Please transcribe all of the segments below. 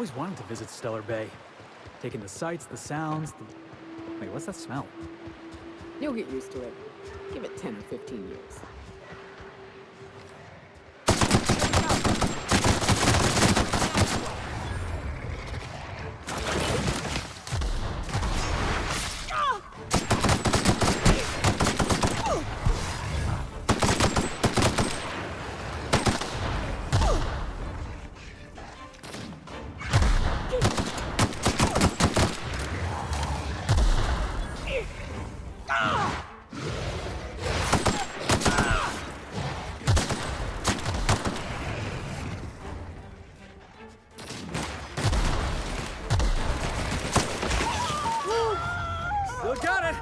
always wanted to visit Stellar Bay. Taking the sights, the sounds, the... Wait, what's that smell? You'll get used to it. Give it 10 or 15 years. Still got it!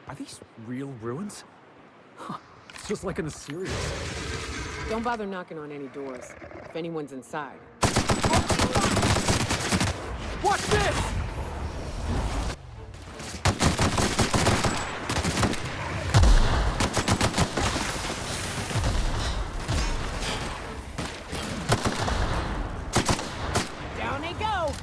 Are these real ruins? Huh. It's just like in the series. Don't bother knocking on any doors, if anyone's inside. Watch this! Down they go!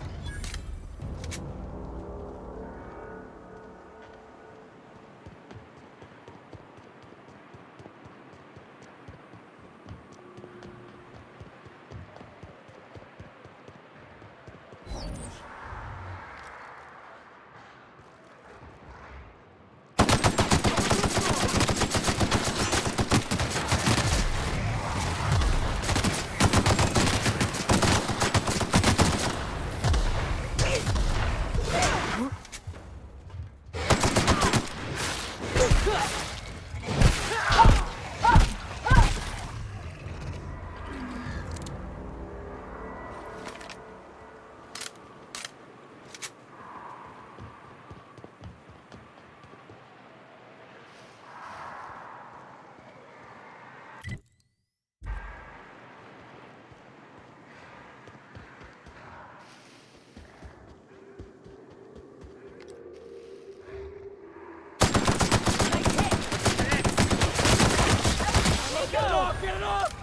Get it off! Get it off!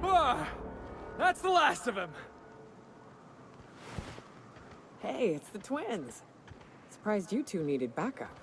Ah, that's the last of him. Hey, it's the twins. Surprised you two needed backup.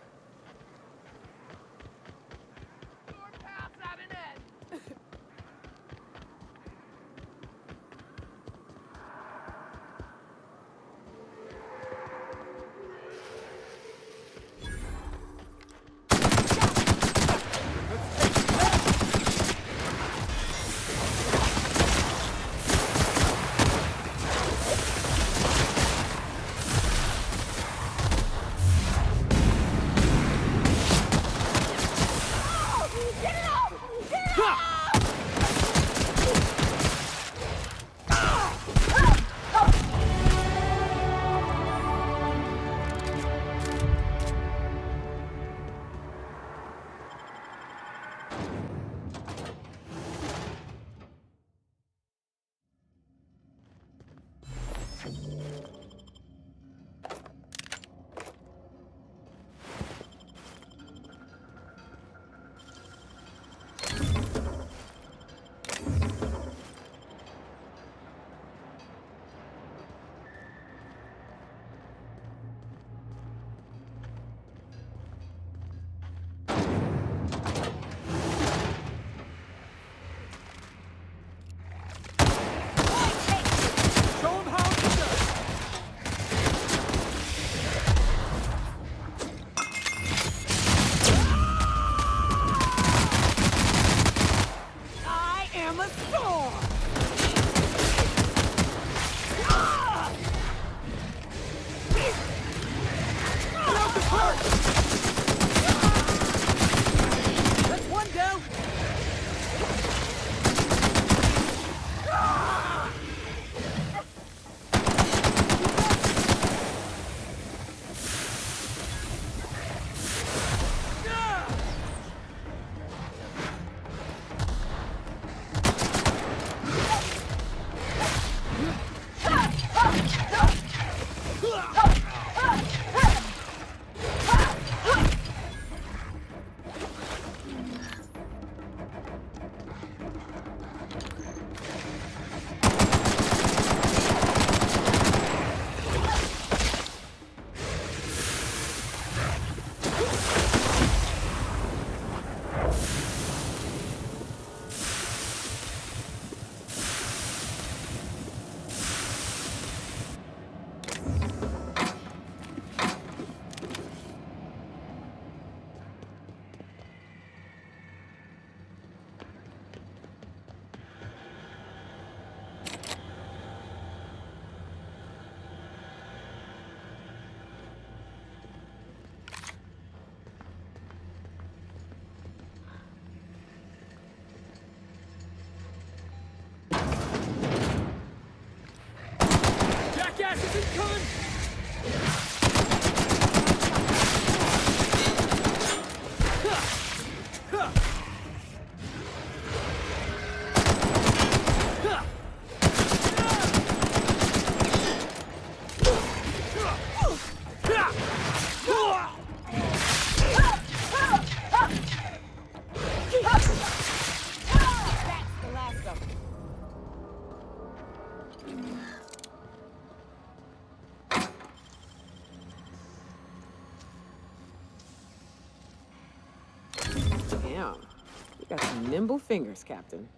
Got some nimble fingers, Captain.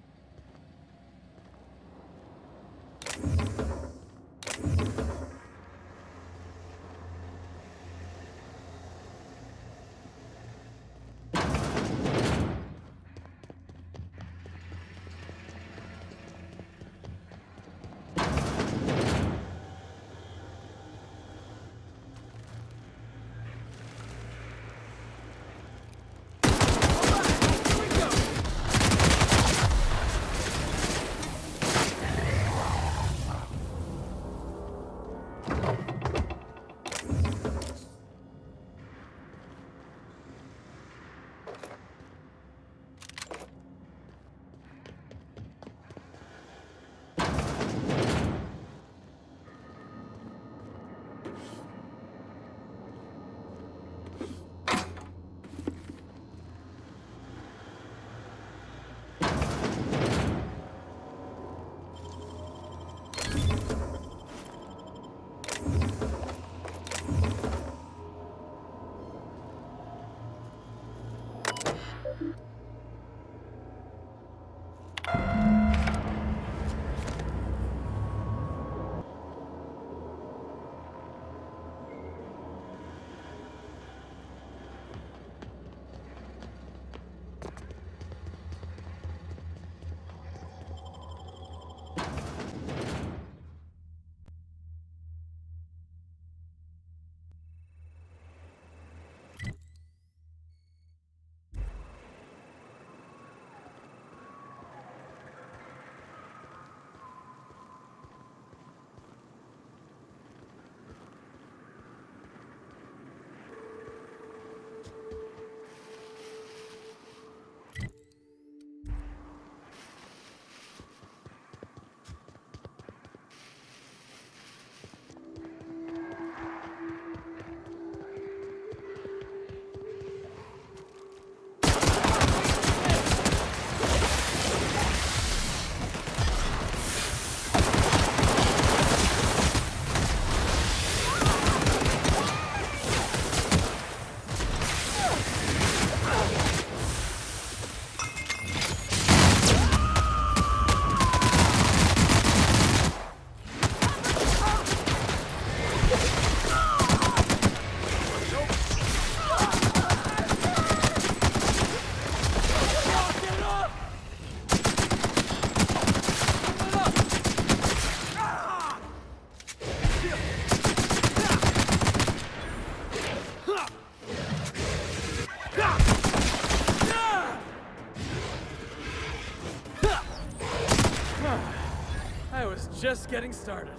I was just getting started.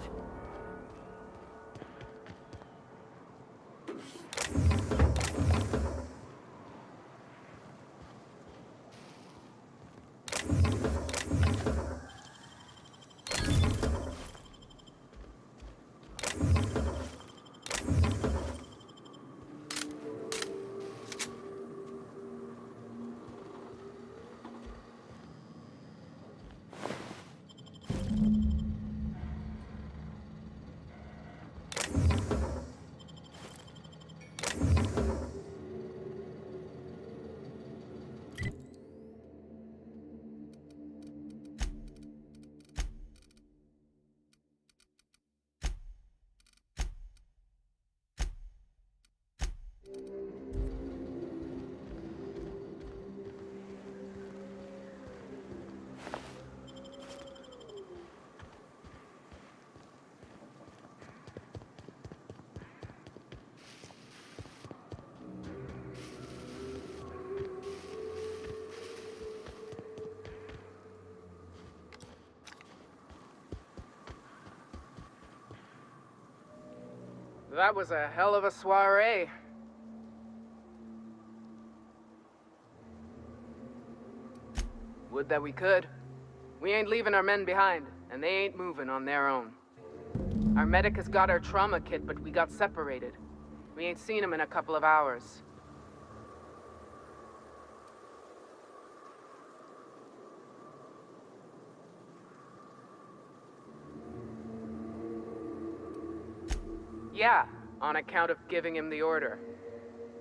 That was a hell of a soiree. Would that we could. We ain't leaving our men behind, and they ain't moving on their own. Our medic has got our trauma kit, but we got separated. We ain't seen him in a couple of hours. Yeah, on account of giving him the order.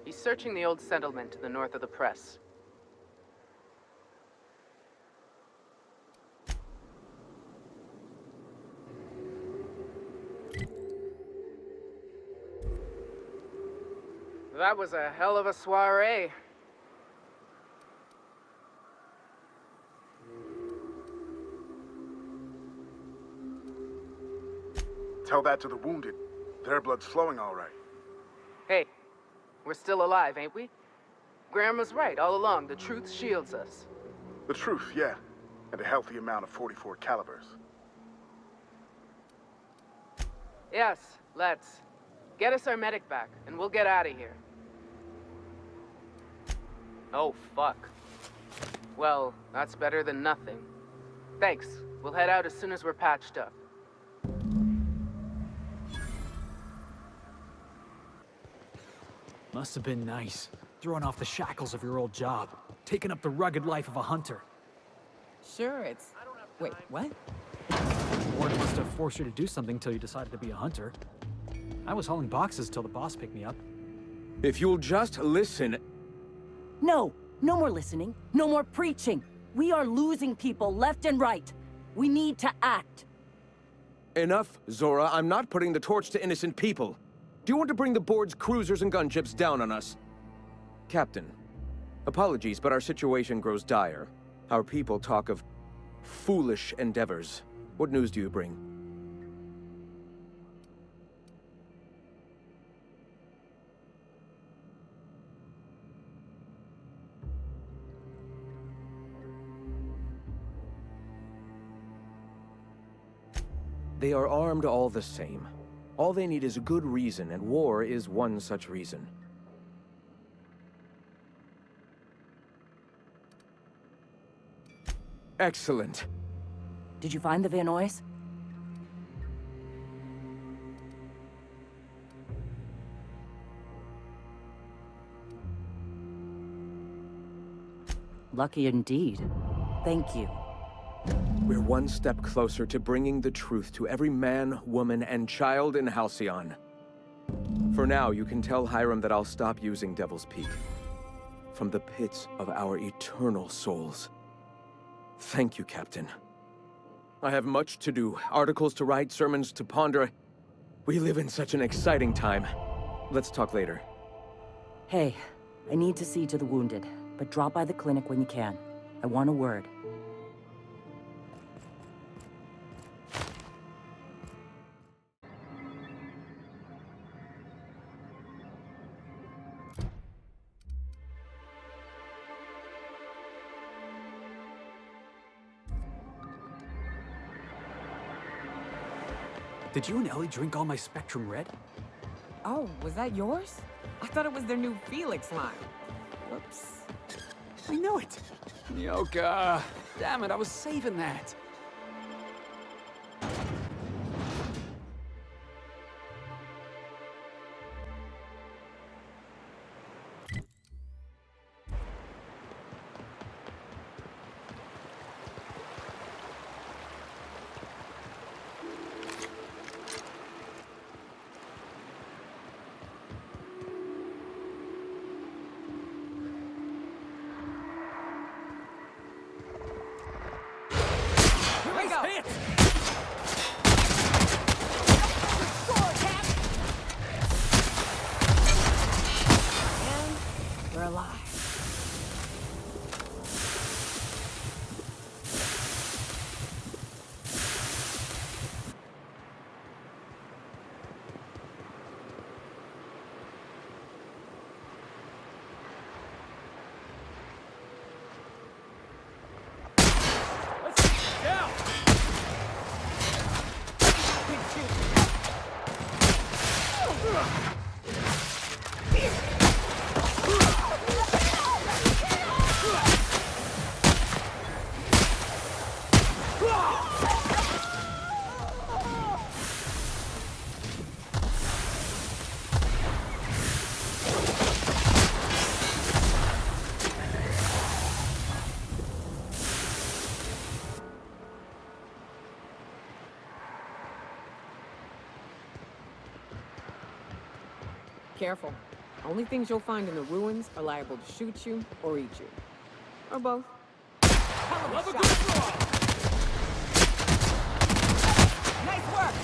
He's searching the old settlement to the north of the press. That was a hell of a soiree. Tell that to the wounded. Their blood's flowing all right. Hey, we're still alive, ain't we? Graham was right all along. The truth shields us. The truth, yeah. And a healthy amount of 44 calibers. Yes, let's. Get us our medic back, and we'll get out of here. Oh, fuck. Well, that's better than nothing. Thanks. We'll head out as soon as we're patched up. Must have been nice, throwing off the shackles of your old job, taking up the rugged life of a hunter. Sure, it's... Wait, what? Ward must have forced you to do something till you decided to be a hunter. I was hauling boxes till the boss picked me up. If you'll just listen... No, no more listening, no more preaching. We are losing people left and right. We need to act. Enough, Zora. I'm not putting the torch to innocent people. Do you want to bring the board's cruisers and gunships down on us? Captain, apologies, but our situation grows dire. Our people talk of foolish endeavors. What news do you bring? They are armed all the same. All they need is a good reason, and war is one such reason. Excellent. Did you find the Vanoys? Lucky indeed. Thank you. We're one step closer to bringing the truth to every man, woman, and child in Halcyon. For now, you can tell Hiram that I'll stop using Devil's Peak. From the pits of our eternal souls. Thank you, Captain. I have much to do, articles to write, sermons to ponder. We live in such an exciting time. Let's talk later. Hey, I need to see to the wounded, but drop by the clinic when you can. I want a word. Did you and Ellie drink all my Spectrum Red? Oh, was that yours? I thought it was their new Felix line. Whoops. I know it. Yoka. Damn it, I was saving that. We're alive. Careful. Only things you'll find in the ruins are liable to shoot you or eat you. Or both. Love a good draw! Nice work!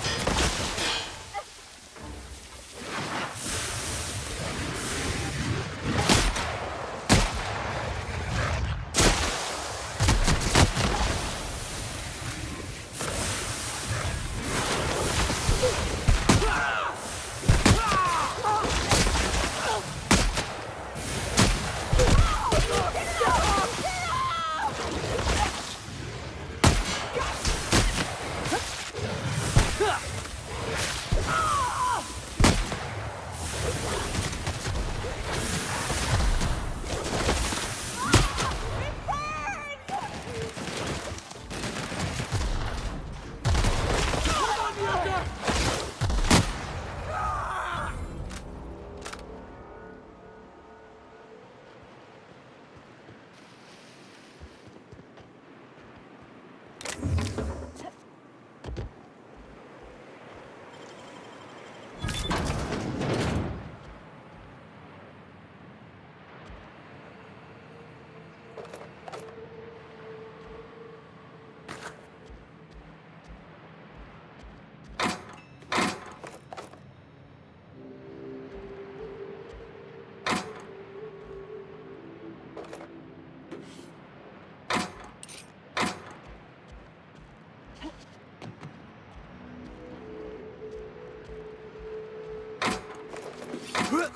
Huh?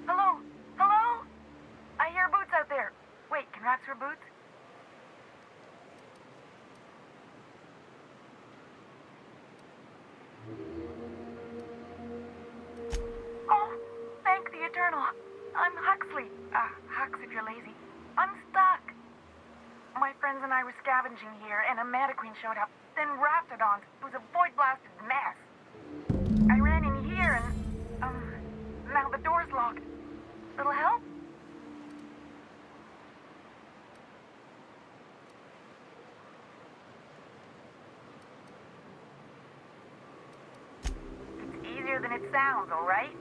Hello? Hello? I hear boots out there. Wait, can rats wear boots? Oh, thank the Eternal. I'm Huxley. Hux if you're lazy. I'm stuck. My friends and I were scavenging here, and a Meta Queen showed up. Then Raptidons. It was a void-blasted mess. I ran in here and, now the door's locked. Little help? It's easier than it sounds, all right?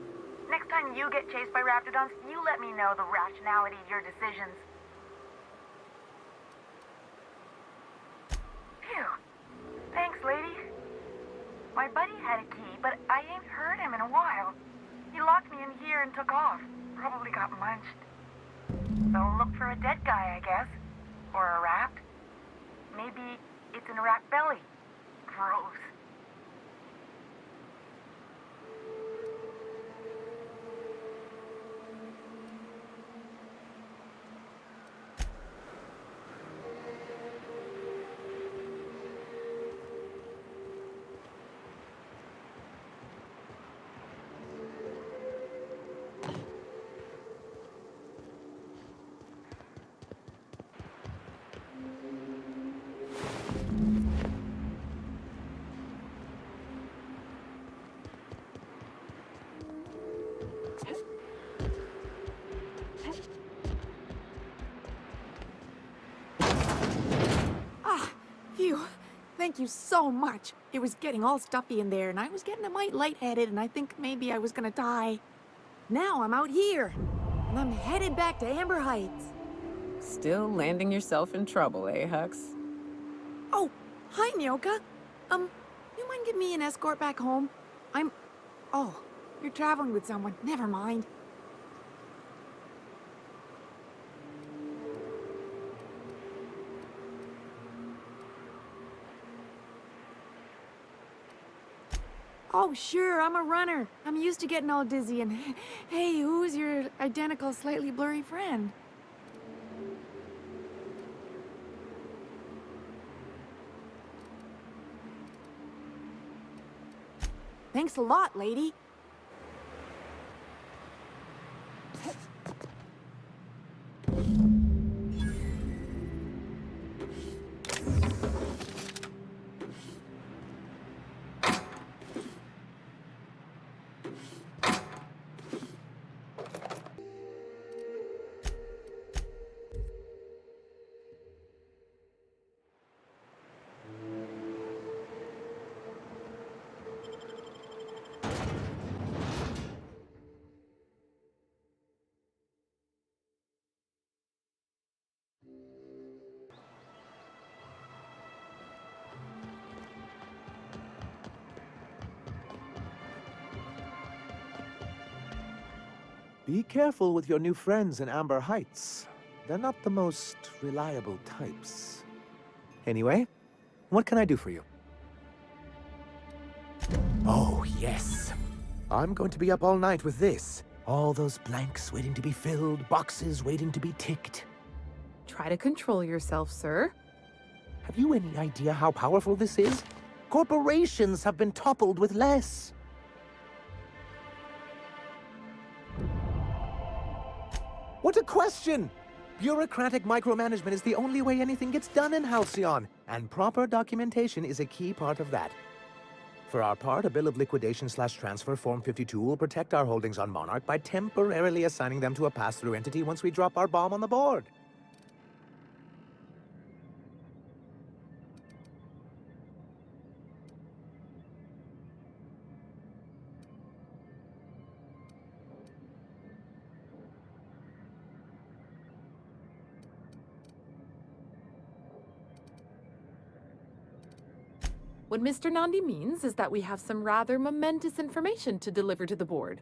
Next time you get chased by Raptidons, you let me know the rationality of your decisions. Phew. Thanks, lady. My buddy had a key, but I ain't heard him in a while. He locked me in here and took off. Probably got munched. So look for a dead guy, I guess. Or a rat. Maybe it's in a rat belly. Gross. Phew. Thank you so much. It was getting all stuffy in there, and I was getting a mite lightheaded, and I think maybe I was gonna die. Now I'm out here, and I'm headed back to Amber Heights. Still landing yourself in trouble, eh, Hux? Oh, hi, Nyoka. You mind giving me an escort back home? Oh, you're traveling with someone. Never mind. Oh, sure, I'm a runner. I'm used to getting all dizzy and... Hey, who's your identical, slightly blurry friend? Thanks a lot, lady. Be careful with your new friends in Amber Heights. They're not the most reliable types. Anyway, what can I do for you? Oh, yes. I'm going to be up all night with this. All those blanks waiting to be filled, boxes waiting to be ticked. Try to control yourself, sir. Have you any idea how powerful this is? Corporations have been toppled with less. What a question! Bureaucratic micromanagement is the only way anything gets done in Halcyon, and proper documentation is a key part of that. For our part, a bill of liquidation/transfer Form 52 will protect our holdings on Monarch by temporarily assigning them to a pass-through entity once we drop our bomb on the board. What Mr. Nandi means is that we have some rather momentous information to deliver to the board.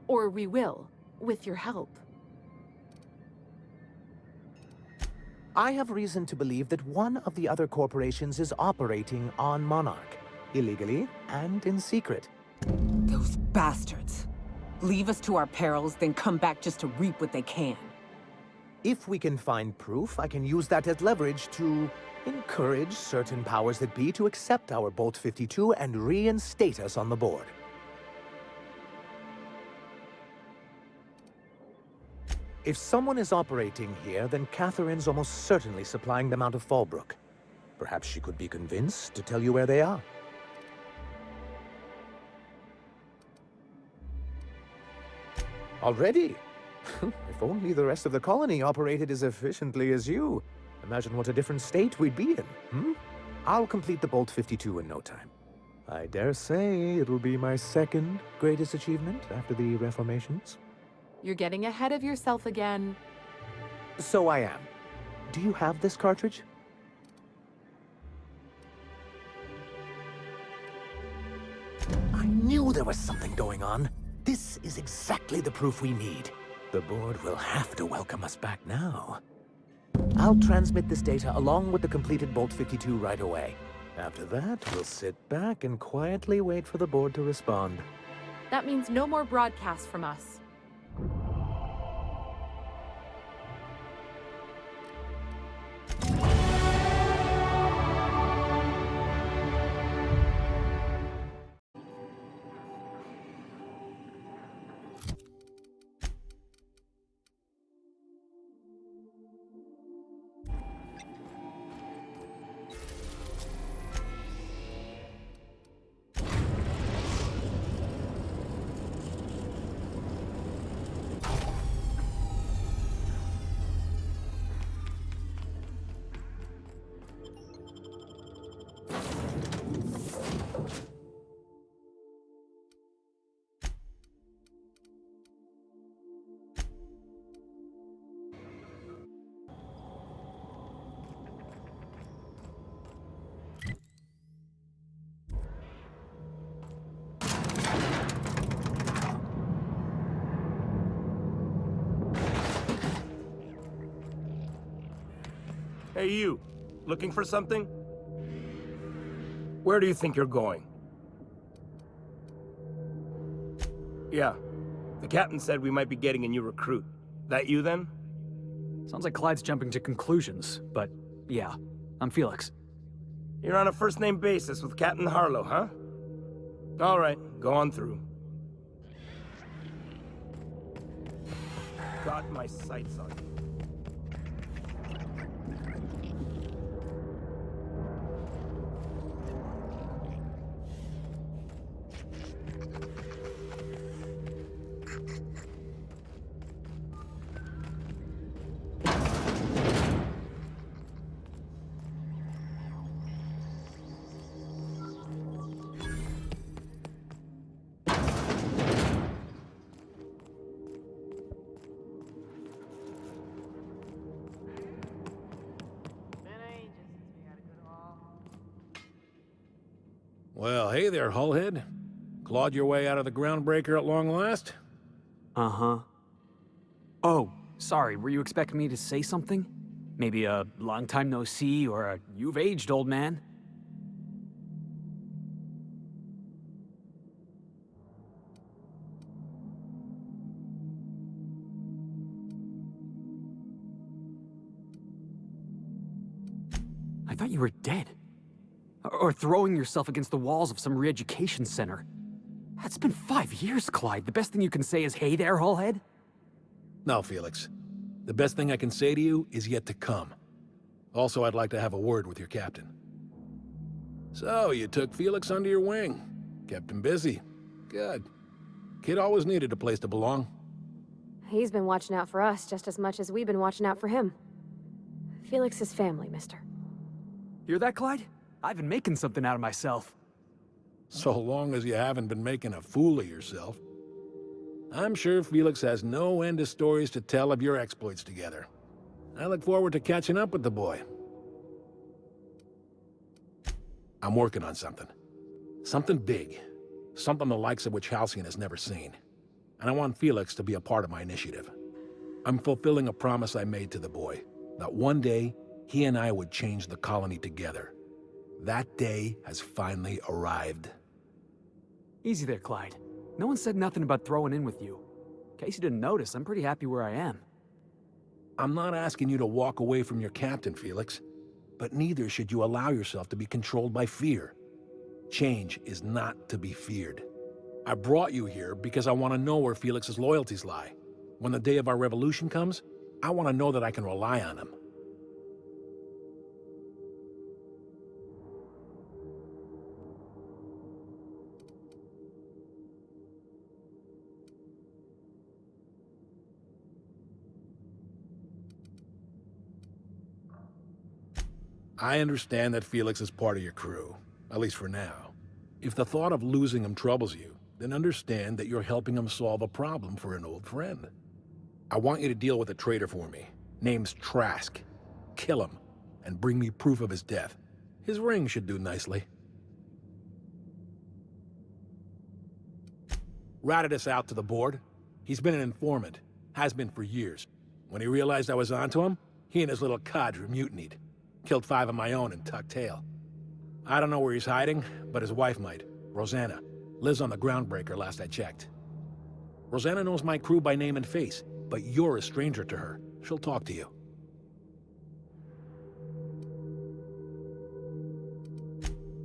Or we will, with your help. I have reason to believe that one of the other corporations is operating on Monarch, illegally and in secret. Those bastards. Leave us to our perils, then come back just to reap what they can. If we can find proof, I can use that as leverage to encourage certain powers that be to accept our Bolt 52 and reinstate us on the board. If someone is operating here, then Catherine's almost certainly supplying them out of Fallbrook. Perhaps she could be convinced to tell you where they are. Already? If only the rest of the colony operated as efficiently as you. Imagine what a different state we'd be in, hmm? I'll complete the Bolt 52 in no time. I dare say it'll be my second greatest achievement after the reformations. You're getting ahead of yourself again. So I am. Do you have this cartridge? I knew there was something going on. This is exactly the proof we need. The board will have to welcome us back now. I'll transmit this data along with the completed Bolt 52 right away. After that, we'll sit back and quietly wait for the board to respond. That means no more broadcasts from us. Hey, you. Looking for something? Where do you think you're going? Yeah. The captain said we might be getting a new recruit. That you, then? Sounds like Clyde's jumping to conclusions, but yeah, I'm Felix. You're on a first-name basis with Captain Harlow, huh? All right, go on through. Got my sights on you. Well, hey there, Hullhead. Clawed your way out of the Groundbreaker at long last? Uh-huh. Oh, sorry, were you expecting me to say something? Maybe a long time no see, or a you've aged, old man? I thought you were dead. Or throwing yourself against the walls of some re-education center. It's been 5 years, Clyde. The best thing you can say is, hey there, Hullhead? No, Felix. The best thing I can say to you is yet to come. Also, I'd like to have a word with your captain. So, you took Felix under your wing. Kept him busy. Good. Kid always needed a place to belong. He's been watching out for us just as much as we've been watching out for him. Felix is family, mister. Hear that, Clyde? I've been making something out of myself. So long as you haven't been making a fool of yourself. I'm sure Felix has no end of stories to tell of your exploits together. I look forward to catching up with the boy. I'm working on something. Something big. Something the likes of which Halcyon has never seen. and I want Felix to be a part of my initiative. I'm fulfilling a promise I made to the boy, that one day he and I would change the colony together. That day has finally arrived. Easy there, Clyde. No one said nothing about throwing in with you. In case you didn't notice, I'm pretty happy where I am. I'm not asking you to walk away from your captain, Felix, but neither should you allow yourself to be controlled by fear. Change is not to be feared. I brought you here because I want to know where Felix's loyalties lie. When the day of our revolution comes, I want to know that I can rely on him. I understand that Felix is part of your crew, at least for now. If the thought of losing him troubles you, then understand that you're helping him solve a problem for an old friend. I want you to deal with a traitor for me. Name's Trask. Kill him, and bring me proof of his death. His ring should do nicely. Ratted us out to the board. He's been an informant. Has been for years. When he realized I was onto him, he and his little cadre mutinied. Killed 5 of my own and tucked tail. I don't know where he's hiding, but his wife might. Rosanna. Lives on the Groundbreaker last I checked. Rosanna knows my crew by name and face, but you're a stranger to her. She'll talk to you.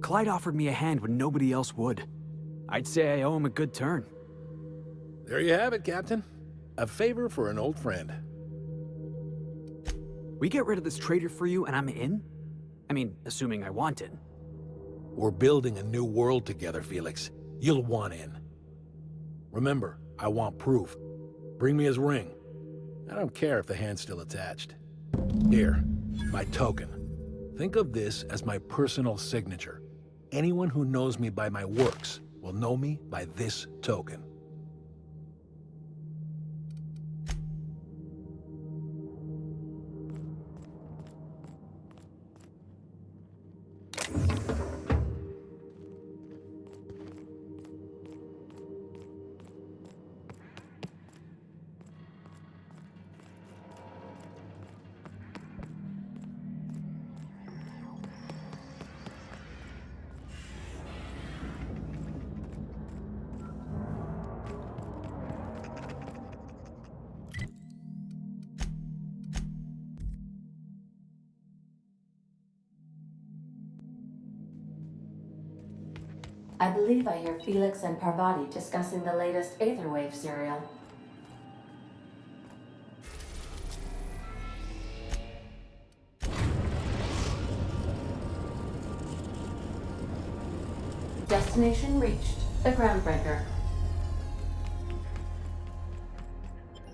Clyde offered me a hand when nobody else would. I'd say I owe him a good turn. There you have it, Captain. A favor for an old friend. We get rid of this traitor for you and I'm in? I mean, assuming I want it. We're building a new world together, Felix. You'll want in. Remember, I want proof. Bring me his ring. I don't care if the hand's still attached. Here, my token. Think of this as my personal signature. Anyone who knows me by my works will know me by this token. I believe I hear Felix and Parvati discussing the latest Aetherwave serial. Destination reached. The Groundbreaker.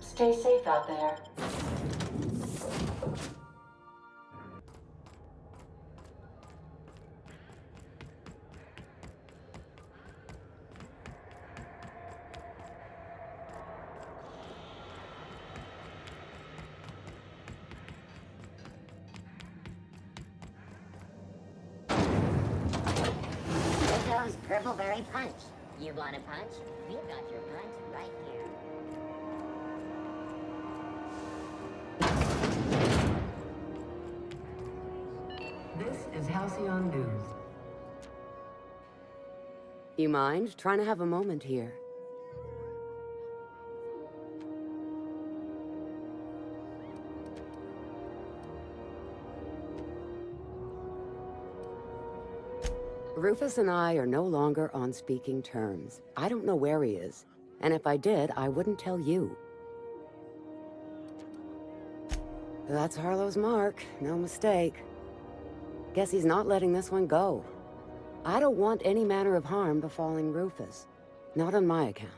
Stay safe out there. Purpleberry Punch. You want a punch? We've got your punch right here. This is Halcyon News. You mind trying to have a moment here? Rufus and I are no longer on speaking terms. I don't know where he is, and if I did, I wouldn't tell you. That's Harlow's mark, no mistake. Guess he's not letting this one go. I don't want any manner of harm befalling Rufus. Not on my account.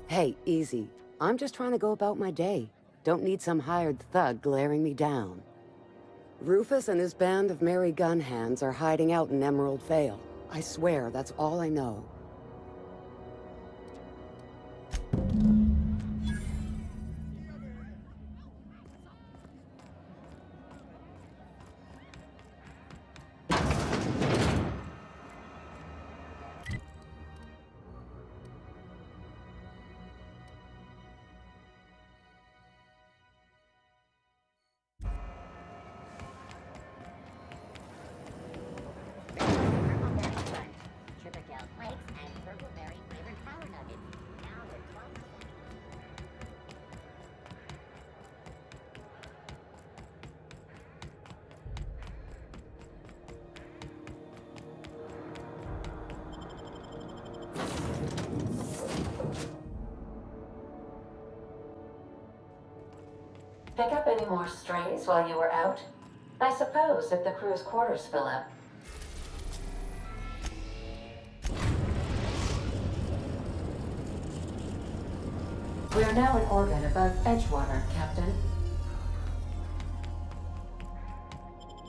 Hey, easy. I'm just trying to go about my day. Don't need some hired thug glaring me down. Rufus and his band of merry gun hands are hiding out in Emerald Vale. I swear, that's all I know. Pick up any more strays while you were out? I suppose if the crew's quarters fill up. We are now in orbit above Edgewater, Captain.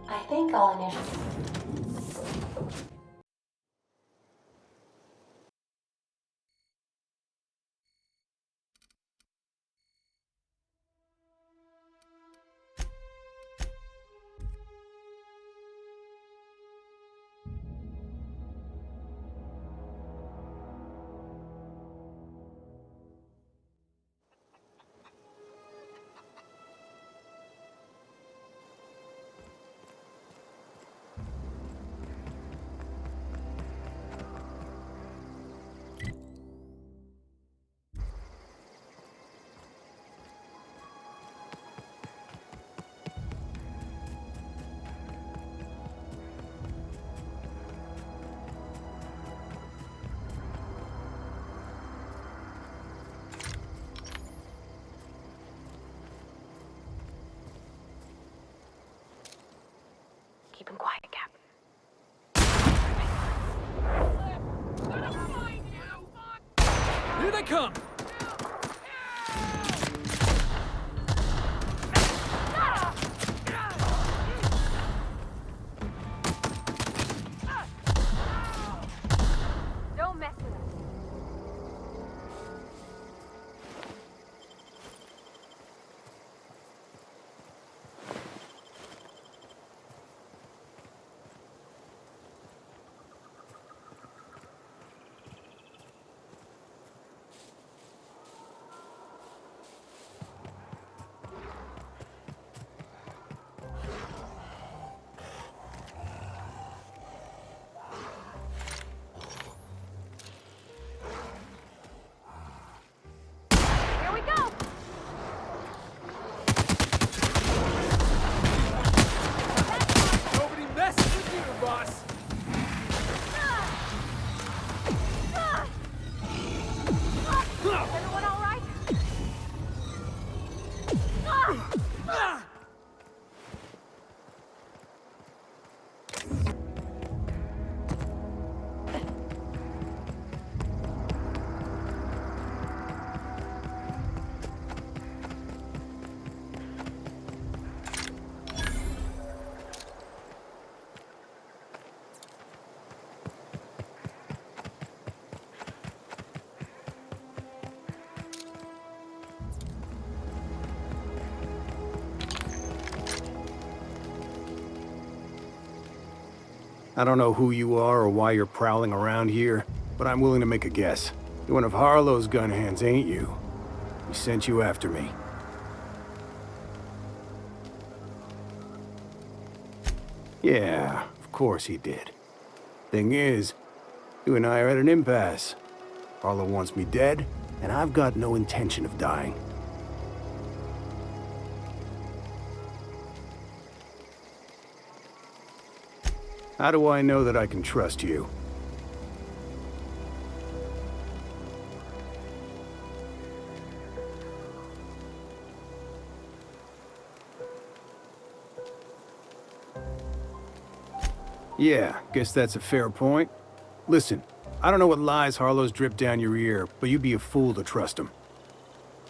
I think I'll initiate. Keep him quiet, Cap. Here they come! Don't mess with us. I don't know who you are or why you're prowling around here, but I'm willing to make a guess. You're one of Harlow's gun hands, ain't you? He sent you after me. Yeah, of course he did. Thing is, you and I are at an impasse. Harlow wants me dead, and I've got no intention of dying. How do I know that I can trust you? Yeah, guess that's a fair point. Listen, I don't know what lies Harlow's dripped down your ear, but you'd be a fool to trust him.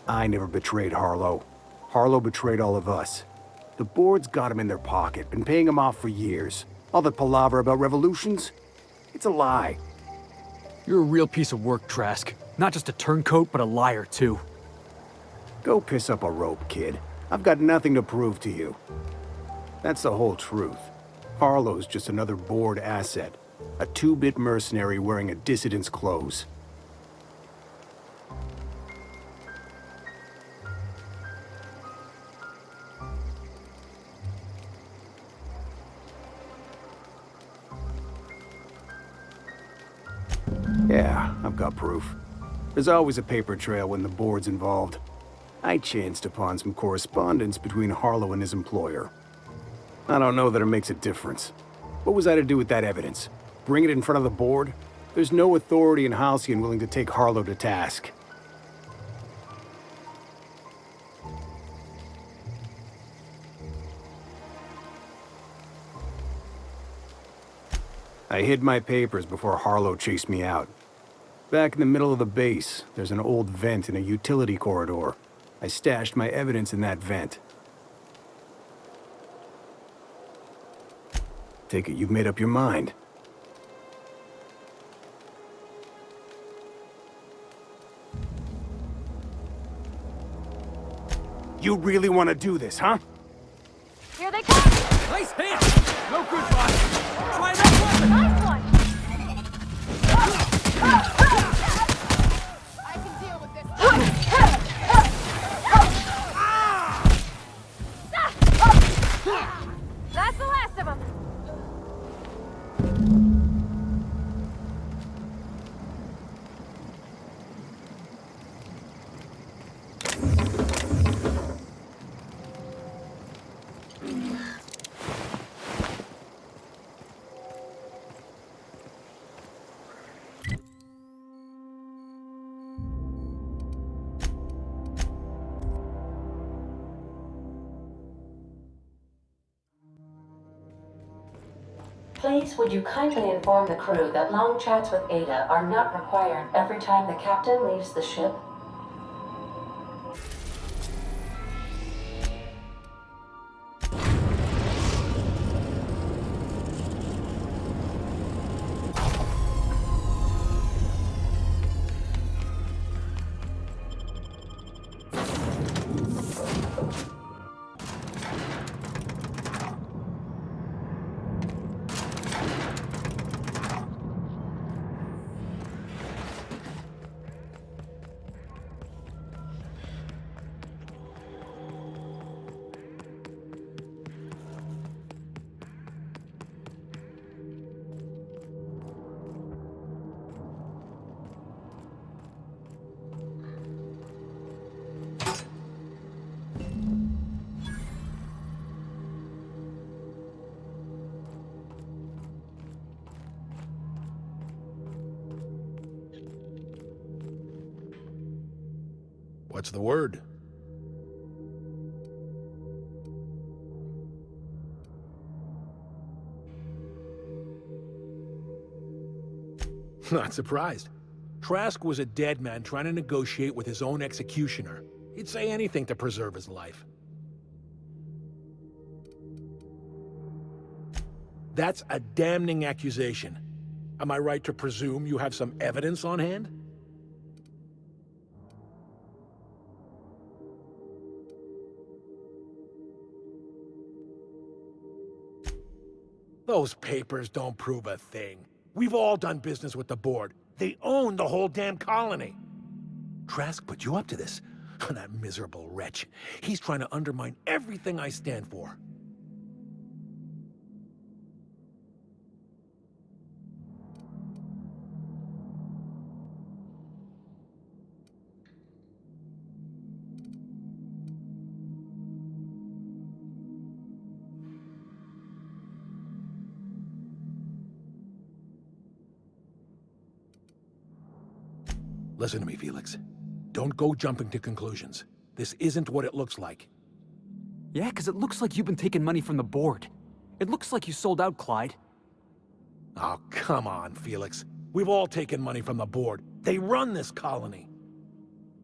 I never betrayed Harlow. Harlow betrayed all of us. The board's got him in their pocket, been paying him off for years. All that palaver about revolutions? It's a lie. You're a real piece of work, Trask. Not just a turncoat, but a liar, too. Go piss up a rope, kid. I've got nothing to prove to you. That's the whole truth. Harlow's just another board asset. A two-bit mercenary wearing a dissident's clothes. Yeah, I've got proof. There's always a paper trail when the board's involved. I chanced upon some correspondence between Harlow and his employer. I don't know that it makes a difference. What was I to do with that evidence? Bring it in front of the board? There's no authority in Halcyon willing to take Harlow to task. I hid my papers before Harlow chased me out. Back in the middle of the base, there's an old vent in a utility corridor. I stashed my evidence in that vent. Take it you've made up your mind. You really want to do this, huh? Here they come! Nice hand! No good, boss! Try that weapon! Nice one! I can deal with this. That's the last of them! Please, would you kindly inform the crew that long chats with Ada are not required every time the captain leaves the ship? What's the word? Not surprised. Trask was a dead man trying to negotiate with his own executioner. He'd say anything to preserve his life. That's a damning accusation. Am I right to presume you have some evidence on hand? Those papers don't prove a thing. We've all done business with the board. They own the whole damn colony. Trask put you up to this. That miserable wretch. He's trying to undermine everything I stand for. Listen to me, Felix. Don't go jumping to conclusions. This isn't what it looks like. Yeah, because it looks like you've been taking money from the board. It looks like you sold out, Clyde. Oh, come on, Felix. We've all taken money from the board. They run this colony.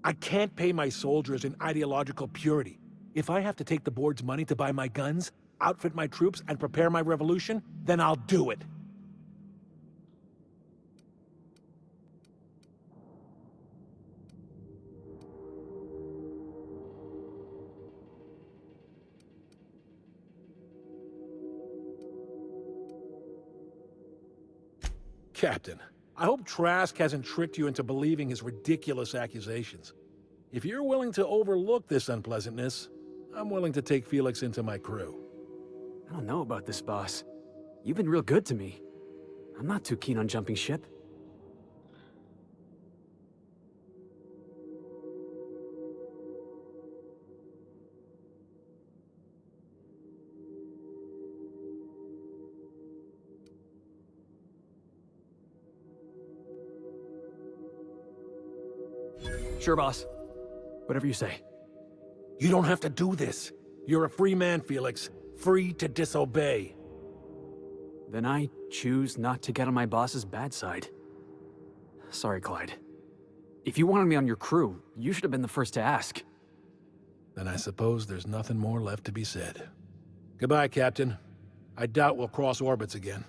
I can't pay my soldiers in ideological purity. If I have to take the board's money to buy my guns, outfit my troops, and prepare my revolution, then I'll do it. Captain, I hope Trask hasn't tricked you into believing his ridiculous accusations. If you're willing to overlook this unpleasantness, I'm willing to take Felix into my crew. I don't know about this, boss. You've been real good to me. I'm not too keen on jumping ship. Sure, boss. Whatever you say. You don't have to do this. You're a free man, Felix. Free to disobey. then I choose not to get on my boss's bad side. Sorry, Clyde. If you wanted me on your crew, you should have been the first to ask. Then I suppose there's nothing more left to be said. Goodbye, Captain. I doubt we'll cross orbits again.